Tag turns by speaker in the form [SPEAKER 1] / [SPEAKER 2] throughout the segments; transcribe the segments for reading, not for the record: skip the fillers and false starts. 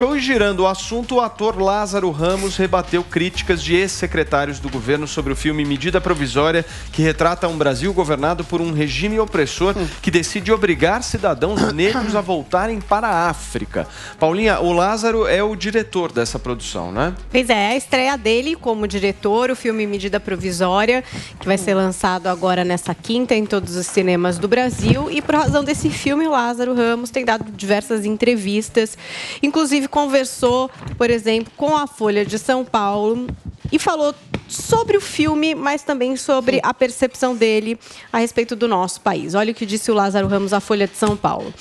[SPEAKER 1] Hoje, girando o assunto, o ator Lázaro Ramos rebateu críticas de ex-secretários do governo sobre o filme Medida Provisória, que retrata um Brasil governado por um regime opressor que decide obrigar cidadãos negros a voltarem para a África. Paulinha, o Lázaro é o diretor dessa produção, né?
[SPEAKER 2] Pois é, a estreia dele como diretor, o filme Medida Provisória, que vai ser lançado agora nessa quinta em todos os cinemas do Brasil. E por razão desse filme, o Lázaro Ramos tem dado diversas entrevistas, inclusive conversou, por exemplo, com a Folha de São Paulo e falou sobre o filme, mas também sobre a percepção dele a respeito do nosso país. Olha o que disse o Lázaro Ramos à Folha de São Paulo.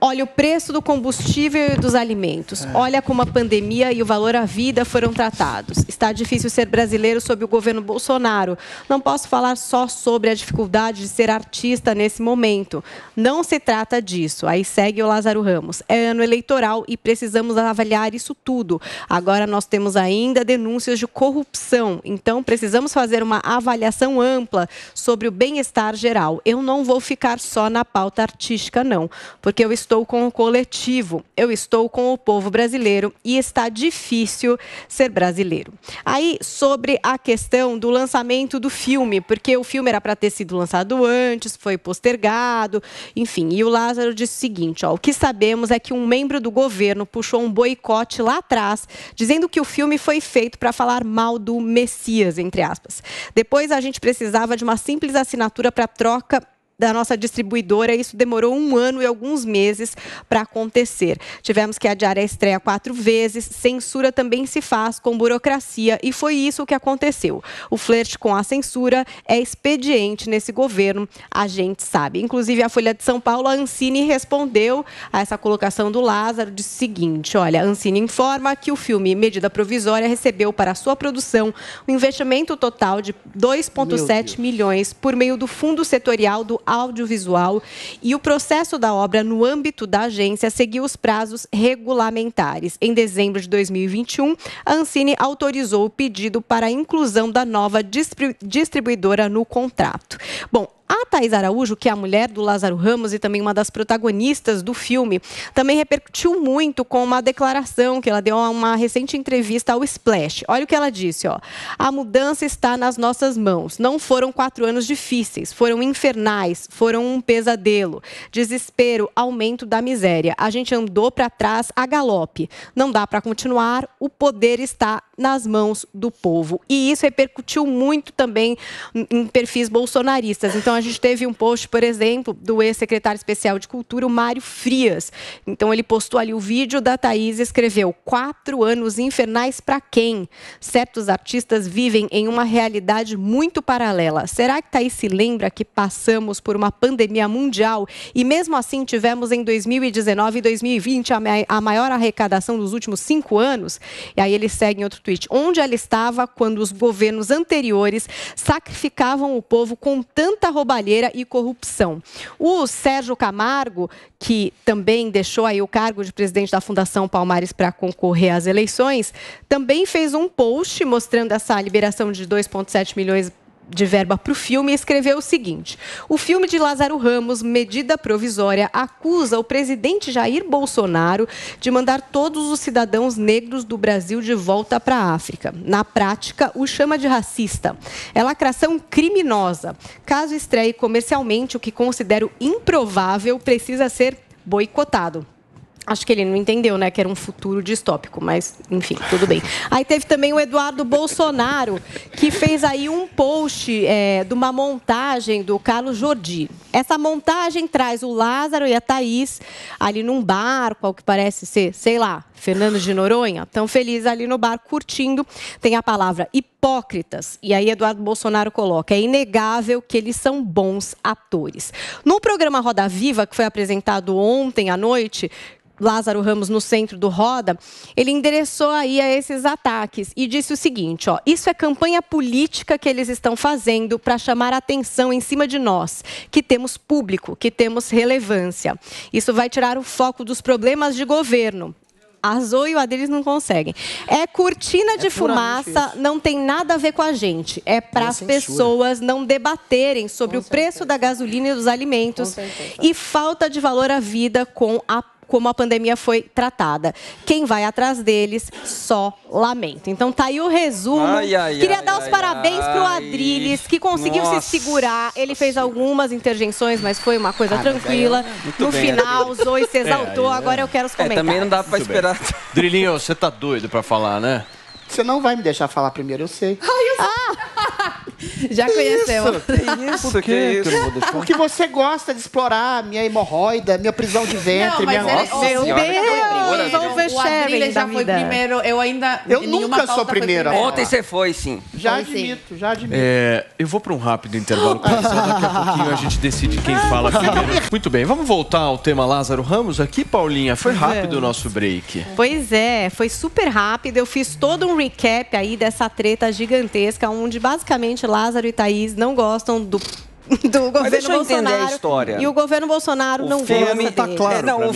[SPEAKER 2] Olha o preço do combustível e dos alimentos. Olha como a pandemia e o valor à vida foram tratados. Está difícil ser brasileiro sob o governo Bolsonaro. Não posso falar só sobre a dificuldade de ser artista nesse momento. Não se trata disso. Aí segue o Lázaro Ramos. É ano eleitoral e precisamos avaliar isso tudo. Agora nós temos ainda denúncias de corrupção. Então precisamos fazer uma avaliação ampla sobre o bem-estar geral. Eu não vou ficar só na pauta artística, não. Porque eu estou com o coletivo, eu estou com o povo brasileiro e está difícil ser brasileiro. Aí, sobre a questão do lançamento do filme, porque o filme era para ter sido lançado antes, foi postergado, enfim. E o Lázaro disse o seguinte, ó, o que sabemos é que um membro do governo puxou um boicote lá atrás, dizendo que o filme foi feito para falar mal do Messias, entre aspas. Depois a gente precisava de uma simples assinatura para troca da nossa distribuidora, isso demorou 1 ano e alguns meses para acontecer. Tivemos que adiar a estreia 4 vezes, censura também se faz com burocracia e foi isso que aconteceu. O flerte com a censura é expediente nesse governo, a gente sabe. Inclusive, a Folha de São Paulo, a Ancine, respondeu a essa colocação do Lázaro, disse o seguinte, olha, a Ancine informa que o filme Medida Provisória recebeu para sua produção um investimento total de 2,7 milhões por meio do Fundo Setorial do Audiovisual e o processo da obra no âmbito da agência seguiu os prazos regulamentares. Em dezembro de 2021, a Ancine autorizou o pedido para a inclusão da nova distribuidora no contrato. Bom, a Thaís Araújo, que é a mulher do Lázaro Ramos e também uma das protagonistas do filme, também repercutiu muito com uma declaração que ela deu a uma recente entrevista ao Splash. Olha o que ela disse, ó. A mudança está nas nossas mãos. Não foram 4 anos difíceis, foram infernais, foram um pesadelo. Desespero, aumento da miséria. A gente andou para trás a galope. Não dá para continuar, o poder está nas mãos do povo. E isso repercutiu muito também em perfis bolsonaristas. Então, a gente teve um post, por exemplo, do ex-secretário especial de Cultura, o Mário Frias. Então, ele postou ali o vídeo da Thaís e escreveu: 4 anos infernais para quem? Certos artistas vivem em uma realidade muito paralela. Será que Thaís se lembra que passamos por uma pandemia mundial e mesmo assim tivemos em 2019 e 2020 a maior arrecadação dos últimos 5 anos? E aí ele segue em outro tweet. Onde ela estava quando os governos anteriores sacrificavam o povo com tanta roubalheira e corrupção? O Sérgio Camargo, que também deixou aí o cargo de presidente da Fundação Palmares para concorrer às eleições, também fez um post mostrando essa liberação de 2,7 milhões de verba para o filme e escreveu o seguinte: o filme de Lázaro Ramos, Medida Provisória, acusa o presidente Jair Bolsonaro de mandar todos os cidadãos negros do Brasil de volta para a África. Na prática, o chama de racista. É lacração criminosa. Caso estreie comercialmente, o que considero improvável precisa ser boicotado. Acho que ele não entendeu, né, que era um futuro distópico, mas, enfim, tudo bem. Aí teve também o Eduardo Bolsonaro, que fez aí um post de uma montagem do Carlos Jordi. Essa montagem traz o Lázaro e a Thaís ali num barco, ao que parece ser, sei lá, Fernando de Noronha, tão feliz ali no bar, curtindo. Tem a palavra hipócritas. E aí Eduardo Bolsonaro coloca: é inegável que eles são bons atores. No programa Roda Viva, que foi apresentado ontem à noite, Lázaro Ramos no centro do Roda, ele endereçou aí a esses ataques e disse o seguinte, ó: isso é campanha política que eles estão fazendo para chamar a atenção em cima de nós, que temos público, que temos relevância. Isso vai tirar o foco dos problemas de governo. A Zoe e o Adriles não conseguem. É cortina de fumaça, não tem nada a ver com a gente. É para as pessoas não debaterem sobre o preço da gasolina e dos alimentos e falta de valor à vida com a como a pandemia foi tratada. Quem vai atrás deles só lamenta. Então tá aí o resumo. Queria dar os parabéns pro Adrilles, que conseguiu se segurar. Ele fez algumas interjeições, mas foi uma coisa tranquila. No final, Zoe se exaltou. Agora eu quero os comentários.
[SPEAKER 3] Também não dá pra esperar.
[SPEAKER 1] Drilinho, você tá doido pra falar, né?
[SPEAKER 4] Você não vai me deixar falar primeiro, eu sei.
[SPEAKER 2] Já conheceu.
[SPEAKER 1] Por quê?
[SPEAKER 4] Porque você gosta de explorar minha hemorroida, minha prisão de ventre, minha...
[SPEAKER 2] Meu Deus,
[SPEAKER 5] o Adrilles já foi primeiro,
[SPEAKER 4] Eu nunca sou primeira.
[SPEAKER 3] Ontem você foi, sim.
[SPEAKER 4] Já admito.
[SPEAKER 1] Eu vou para um rápido intervalo comercial, daqui a pouquinho a gente decide quem fala primeiro. Muito bem, vamos voltar ao tema Lázaro Ramos aqui, Paulinha? Foi rápido o nosso break.
[SPEAKER 2] Pois é, foi super rápido. Eu fiz todo um recap aí dessa treta gigantesca, onde basicamente Lázaro e Thaís não gostam do governo Bolsonaro.
[SPEAKER 3] A história.
[SPEAKER 2] E o governo Bolsonaro não gosta dele.
[SPEAKER 1] Tá claro
[SPEAKER 3] o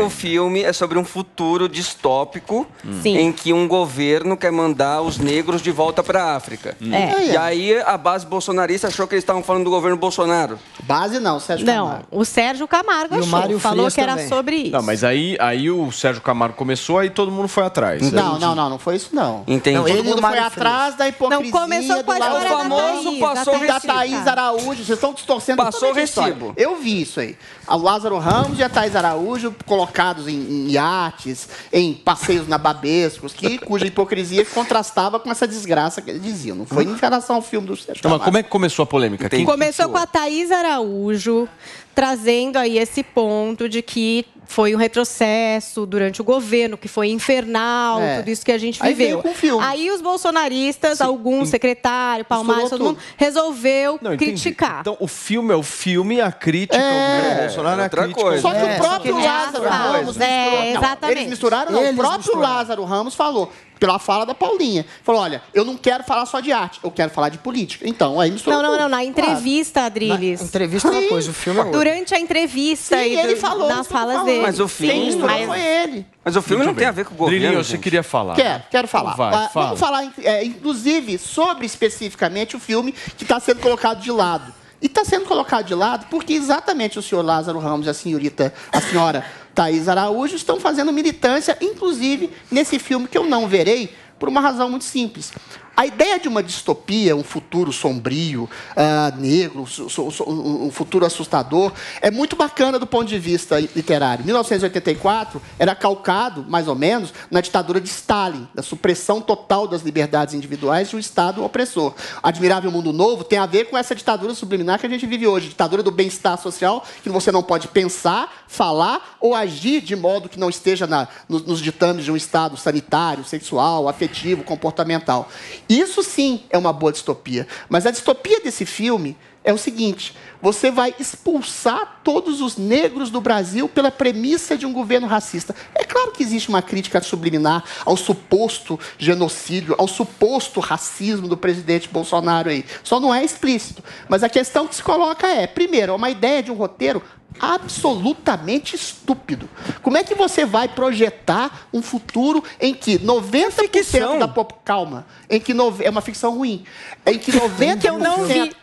[SPEAKER 3] filme é sobre um futuro distópico em que um governo quer mandar os negros de volta para a África. E aí a base bolsonarista achou que eles estavam falando do governo Bolsonaro.
[SPEAKER 4] Base não, Sérgio Camargo.
[SPEAKER 2] Não, o Sérgio Camargo achou, falou que era sobre isso.
[SPEAKER 1] Não, mas aí o Sérgio Camargo começou, aí todo mundo foi atrás.
[SPEAKER 4] Não foi isso não.
[SPEAKER 3] Entendi.
[SPEAKER 4] Todo mundo foi atrás da hipocrisia.
[SPEAKER 2] Não, começou com a história
[SPEAKER 3] o famoso
[SPEAKER 4] da Thaís Araújo. Vocês estão distorcendo
[SPEAKER 3] Passou
[SPEAKER 4] toda a história.
[SPEAKER 3] recibo.
[SPEAKER 4] Eu vi isso aí. O Lázaro Ramos e a Thaís Araújo colocados em iates, em passeios nababescos, cuja hipocrisia contrastava com essa desgraça que eles diziam. Não foi em relação ao filme do Sérgio Camargo.
[SPEAKER 1] Mas como é que começou a polêmica?
[SPEAKER 2] Começou com a Thaís Araújo trazendo aí esse ponto de que foi um retrocesso durante o governo, que foi infernal, tudo isso que a gente viveu. Aí os bolsonaristas, alguns secretários, Palmares, todo mundo, resolveu criticar.
[SPEAKER 1] Então o filme é o filme, a crítica ao governo Bolsonaro é a crítica.
[SPEAKER 4] Só que o próprio Lázaro Ramos
[SPEAKER 2] exatamente.
[SPEAKER 4] Eles misturaram, não. O próprio Lázaro Ramos falou, pela fala da Paulinha, falou, olha, eu não quero falar só de arte, eu quero falar de política. Então, aí misturou
[SPEAKER 2] Não, na entrevista, Adrilles.
[SPEAKER 6] Entrevista é uma coisa, o filme é outra.
[SPEAKER 2] Durante a entrevista
[SPEAKER 4] ele falou
[SPEAKER 2] nas falas dele.
[SPEAKER 3] Mas o filme...
[SPEAKER 4] Quem misturou foi ele.
[SPEAKER 3] Mas o filme não tem a ver com o governo.
[SPEAKER 1] Drilinho, você queria falar?
[SPEAKER 4] Quero falar.
[SPEAKER 1] Vai, fala.
[SPEAKER 4] Vamos falar, inclusive, sobre especificamente o filme que está sendo colocado de lado. E está sendo colocado de lado porque exatamente o senhor Lázaro Ramos e a senhora Thaís Araújo estão fazendo militância, inclusive nesse filme que eu não verei, por uma razão muito simples. A ideia de uma distopia, um futuro sombrio, negro, um futuro assustador, é muito bacana do ponto de vista literário. 1984 era calcado, mais ou menos, na ditadura de Stalin, da supressão total das liberdades individuais de um Estado opressor. Admirável Mundo Novo tem a ver com essa ditadura subliminar que a gente vive hoje, ditadura do bem-estar social, que você não pode pensar, falar ou agir de modo que não esteja nos ditames de um Estado sanitário, sexual, afetivo, comportamental. Isso sim é uma boa distopia. Mas a distopia desse filme é o seguinte: você vai expulsar todos os negros do Brasil pela premissa de um governo racista. É claro que existe uma crítica subliminar ao suposto genocídio, ao suposto racismo do presidente Bolsonaro aí. Só não é explícito. Mas a questão que se coloca é, primeiro, é uma ideia de um roteiro absolutamente estúpido. Como é que você vai projetar um futuro em que 90% da população... Calma. É uma ficção ruim. Em que 90%...
[SPEAKER 2] que eu não vi.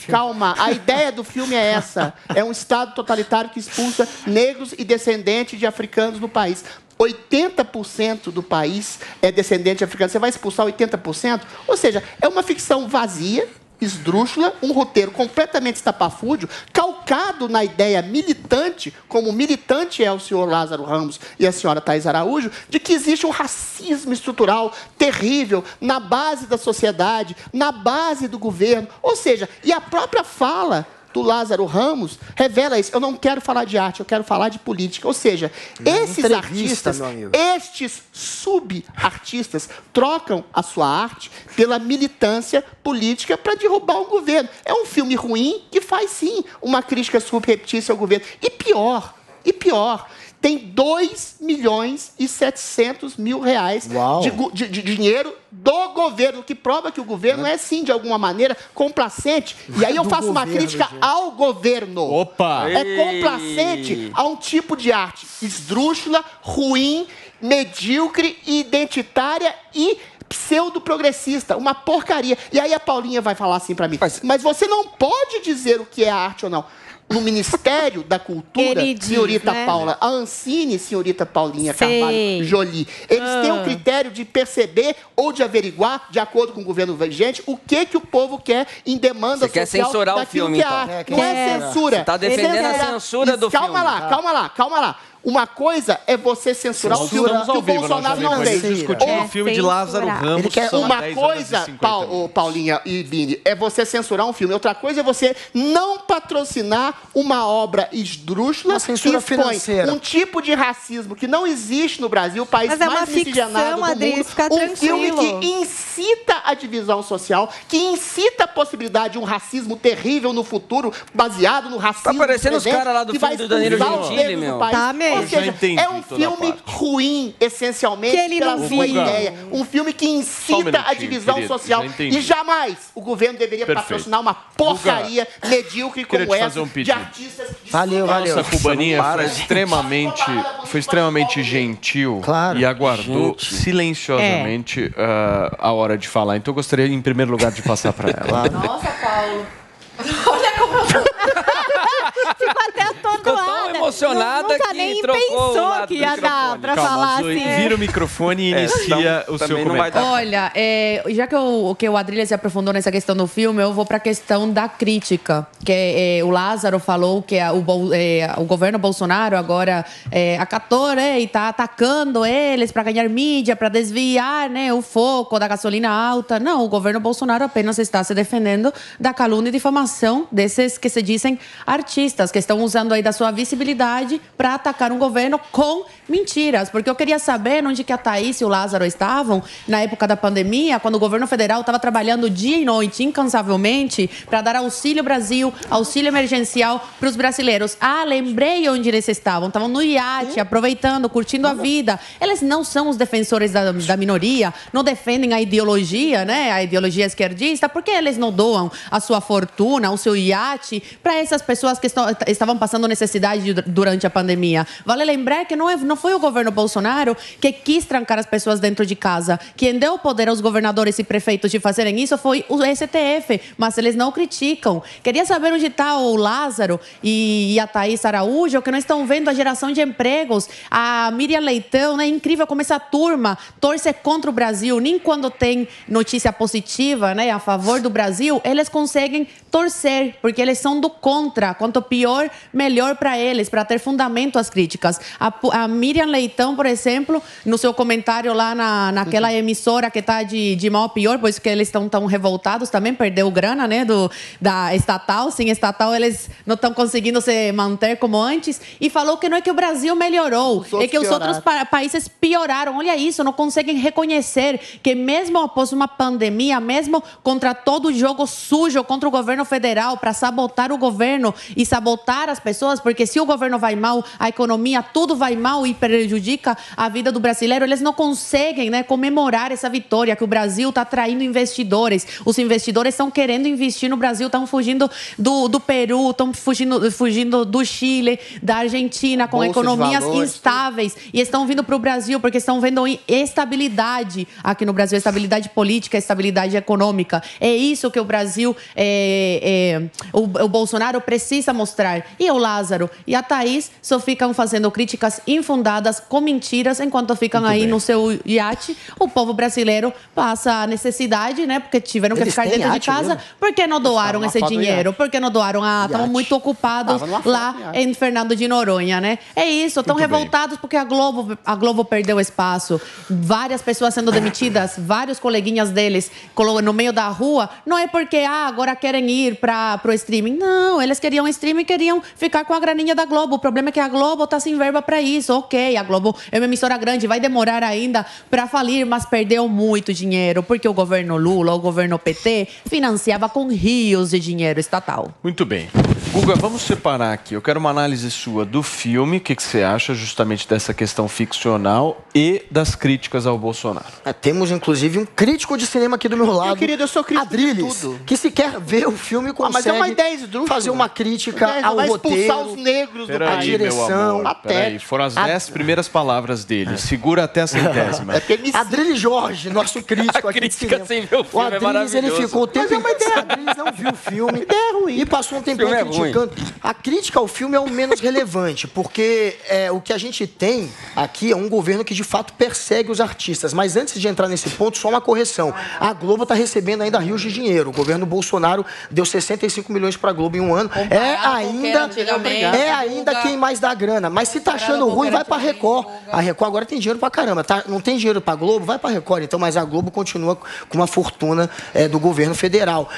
[SPEAKER 4] Calma. A ideia do filme é essa. É um Estado totalitário que expulsa negros e descendentes de africanos no país. 80% do país é descendente de africano. Você vai expulsar 80%? Ou seja, é uma ficção vazia, esdrúxula, um roteiro completamente estapafúrdio, calcado na ideia militante, como militante é o senhor Lázaro Ramos e a senhora Thaís Araújo, de que existe um racismo estrutural terrível na base da sociedade, na base do governo. Ou seja, e a própria fala do Lázaro Ramos revela isso. Eu não quero falar de arte, eu quero falar de política. Ou seja, esses artistas, estes subartistas, trocam a sua arte pela militância política para derrubar o governo. É um filme ruim que faz, sim, uma crítica subreptícia ao governo. E pior, tem 2.700.000 reais de dinheiro do governo, que prova que o governo é, sim, de alguma maneira, complacente. E aí eu faço uma crítica ao governo.
[SPEAKER 1] Opa!
[SPEAKER 4] É complacente a um tipo de arte esdrúxula, ruim, medíocre, identitária e pseudo-progressista, uma porcaria. E aí a Paulinha vai falar assim pra mim, mas você não pode dizer o que é arte ou não. no Ministério da Cultura, senhorita Paula Ancini, senhorita Paulinha Carvalho Joly, eles têm um critério de perceber ou de averiguar, de acordo com o governo vigente, o que o povo quer em demanda social.
[SPEAKER 3] Você quer censurar o filme, então?
[SPEAKER 4] Não é censura.
[SPEAKER 3] Você está defendendo a censura do filme.
[SPEAKER 4] Calma lá. Uma coisa é você censurar o filme que o Bolsonaro não fez.
[SPEAKER 1] Discutindo o filme de Lázaro Ramos.
[SPEAKER 4] Uma coisa, Paulinha e Bini, é você censurar um filme. Outra coisa é você não patrocinar uma obra esdrúxula que expõe um tipo de racismo que não existe no Brasil, o país mais miscigenado do mundo. Um filme que incita a divisão social, que incita a possibilidade de um racismo terrível no futuro, baseado no racismo.
[SPEAKER 3] Tá parecendo os caras lá do filme do Danilo Gentili, meu.
[SPEAKER 2] Tá mesmo.
[SPEAKER 4] Ou seja, é um filme ruim, essencialmente, pela sua ideia. Um filme que incita a divisão social. E jamais o governo deveria patrocinar uma porcaria medíocre como essa de artistas...
[SPEAKER 1] Valeu. Nossa cubaninha foi extremamente gentil e aguardou silenciosamente a hora de falar. Então eu gostaria, em primeiro lugar, de passar para ela.
[SPEAKER 5] Nossa, Paulo. Olha como eu...
[SPEAKER 2] Ficou até atordoada.
[SPEAKER 3] Ficou tão emocionada
[SPEAKER 2] que nem pensou que ia dar pra falar assim.
[SPEAKER 1] Vira o microfone e inicia o seu comentário.
[SPEAKER 5] Olha, já que o Adrilha se aprofundou nessa questão do filme, eu vou pra questão da crítica. Que o Lázaro falou que o governo Bolsonaro agora acatou, né, e tá atacando eles pra ganhar mídia, pra desviar, né, o foco da gasolina alta. Não, o governo Bolsonaro apenas está se defendendo da calúnia e difamação desses que se dizem artistas, que estão usando aí da sua visibilidade para atacar um governo com mentiras. Porque eu queria saber onde que a Thaís e o Lázaro estavam na época da pandemia, quando o governo federal estava trabalhando dia e noite, incansavelmente, para dar Auxílio Brasil, auxílio emergencial para os brasileiros. Lembrei onde eles estavam. Estavam no iate, aproveitando, curtindo a vida. Eles não são os defensores da minoria, não defendem a ideologia, né? A ideologia esquerdista, porque eles não doam a sua fortuna, o seu iate, para essas pessoas que estavam passando necessidade durante a pandemia. Vale lembrar que não foi o governo Bolsonaro que quis trancar as pessoas dentro de casa. Quem deu o poder aos governadores e prefeitos de fazerem isso foi o STF, mas eles não criticam. Queria saber onde está o Lázaro e a Thaís Araújo, que não estão vendo a geração de empregos. A Miriam Leitão, né? Incrível como essa turma torce contra o Brasil. Nem quando tem notícia positiva, né, a favor do Brasil, eles conseguem torcer, porque eles são do contra. Quanto pior, melhor para eles, para ter fundamento às críticas. A Miriam Leitão, por exemplo, no seu comentário lá naquela emissora que está de mal a pior, pois que eles estão tão revoltados também, perdeu grana, né, da estatal. Sem estatal, eles não estão conseguindo se manter como antes. E falou que não é que o Brasil melhorou, é que os outros países pioraram. Olha isso, não conseguem reconhecer que mesmo após uma pandemia, mesmo contra todo o jogo sujo contra o governo federal, para sabotar o governo e sabotar as pessoas, porque se o governo vai mal, a economia, tudo vai mal e prejudica a vida do brasileiro, eles não conseguem, né, comemorar essa vitória, que o Brasil está atraindo investidores. Os investidores estão querendo investir no Brasil, estão fugindo do Peru, estão fugindo do Chile, da Argentina, com economias instáveis, e estão vindo para o Brasil porque estão vendo estabilidade aqui no Brasil, estabilidade política, estabilidade econômica. É isso que o Brasil, o Bolsonaro precisa mostrar. E o Lázaro e a Thaís só ficam fazendo críticas infundadas, com mentiras, enquanto ficam aí no seu iate. O povo brasileiro passa a necessidade, né? Porque tiveram que ficar dentro de casa. Por que não doaram esse dinheiro? Por que não doaram? Estavam muito ocupados lá em Fernando de Noronha, né? É isso, estão revoltados porque a Globo perdeu espaço. Várias pessoas sendo demitidas, vários coleguinhas deles no meio da rua. Não é porque agora querem ir para o streaming. Não, eles queriam streaming e queriam ficar com a graninha da Globo. O problema é que a Globo está sem verba para isso. Ok, a Globo é uma emissora grande, vai demorar ainda para falir, mas perdeu muito dinheiro, porque o governo Lula, o governo PT, financiava com rios de dinheiro estatal.
[SPEAKER 1] Muito bem. Guga, vamos separar aqui. Eu quero uma análise sua do filme, o que você acha justamente dessa questão ficcional e das críticas ao Bolsonaro.
[SPEAKER 6] Temos, inclusive, um crítico de cinema aqui do meu lado. Meu
[SPEAKER 4] querido, eu sou crítico
[SPEAKER 6] Adriles, que se quer ver o filme consegue
[SPEAKER 4] mas é uma ideia
[SPEAKER 6] fazer uma crítica ao roteiro.
[SPEAKER 4] Vai expulsar os negros
[SPEAKER 6] do a direção.
[SPEAKER 1] Peraí, foram as 10 primeiras palavras dele. Segura até a 100ª.
[SPEAKER 6] Adriles Jorge, nosso crítico aqui de cinema.
[SPEAKER 3] Sem ver o filme,
[SPEAKER 6] o Adriles, ele ficou o tempo inteiro. O Adriles não viu o filme. E passou um tempinho criticando. A crítica ao filme é o menos relevante, porque o que a gente tem aqui é um governo que de fato persegue os artistas. Mas antes de entrar nesse ponto, só uma correção. A Globo está recebendo ainda rios de dinheiro. O governo Bolsonaro deu 65 milhões para a Globo em um ano. É ainda quem mais dá grana. Mas se tá achando ruim, vai para a Record. A Record agora tem dinheiro para caramba. Tá? Não tem dinheiro para a Globo, vai para a Record. Então, mas a Globo continua com uma fortuna do governo federal.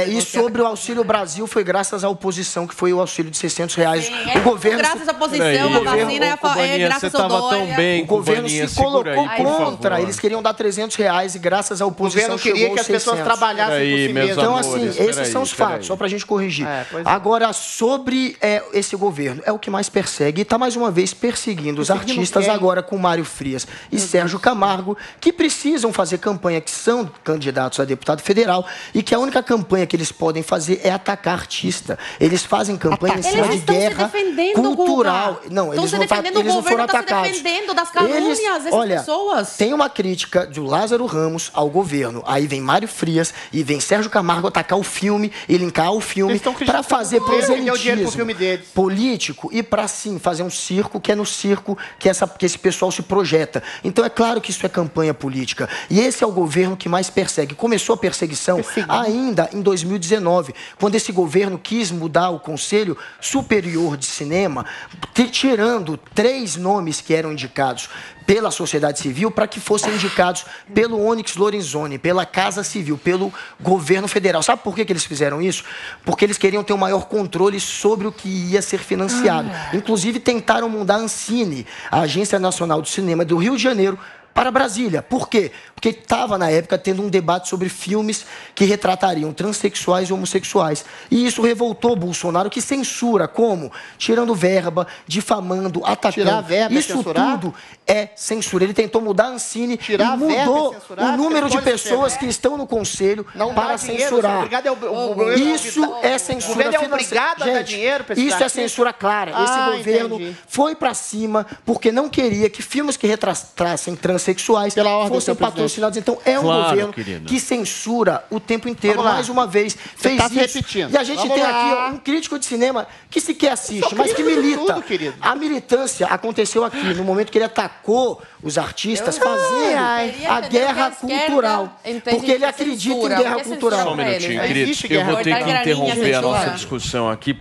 [SPEAKER 6] E sobre o Auxílio Brasil, foi graças à oposição, que foi o auxílio de R$600. O governo...
[SPEAKER 5] Graças à oposição, a vacina é graças ao Dória.
[SPEAKER 6] O governo se colocou contra. Eles queriam dar R$300 e graças à oposição
[SPEAKER 4] o governo queria que as pessoas trabalhassem por si mesmas.
[SPEAKER 6] Então, assim, esses são os fatos, só para a gente corrigir. Agora, sobre esse governo, é o que mais persegue e está, mais uma vez, perseguindo os artistas, agora com Mário Frias e Sérgio Camargo, que precisam fazer campanha, que são candidatos a deputado federal, e que a única campanha que eles podem fazer é atacar artista. Eles fazem campanha em cima de guerra cultural. Não, eles não foram atacados.
[SPEAKER 5] Estão se defendendo das calúnias dessas pessoas.
[SPEAKER 6] Tem uma crítica do Lázaro Ramos ao governo. Aí vem Mário Frias e vem Sérgio Camargo atacar o filme e linkar o filme para fazer proselitismo político e para, sim, fazer um circo, que é no circo que esse pessoal se projeta. Então, é claro que isso é campanha política. E esse é o governo que mais persegue. Começou a perseguição ainda em 2019, quando esse governo quis mudar o Conselho Superior de Cinema, tirando 3 nomes que eram indicados pela sociedade civil para que fossem indicados pelo Onyx Lorenzoni, pela Casa Civil, pelo governo federal. Sabe por que eles fizeram isso? Porque eles queriam ter um maior controle sobre o que ia ser financiado. Inclusive, tentaram mudar a Ancine, a Agência Nacional do Cinema do Rio de Janeiro, para Brasília. Por quê? Porque estava, na época, tendo um debate sobre filmes que retratariam transexuais e homossexuais. E isso revoltou Bolsonaro, que censura. Como? Tirando verba, difamando, atacando.
[SPEAKER 4] Tirar verba,
[SPEAKER 6] isso tudo é censura. Ele tentou mudar a Ancine e mudou o número de pessoas que estão no Conselho para censurar. Isso é censura financeira. Isso é censura clara. Esse governo foi para cima porque não queria que filmes que retratassem transexuais fossem patrocinados. Então, é um governo que censura o tempo inteiro. Mais uma vez, fez isso. E a gente tem aqui um crítico de cinema que sequer assiste, mas que milita. A militância aconteceu aqui, no momento que ele atacou os artistas fazendo a guerra cultural. Porque ele acredita em guerra cultural.
[SPEAKER 1] Só um minutinho, querido. Eu vou ter que interromper a nossa discussão aqui.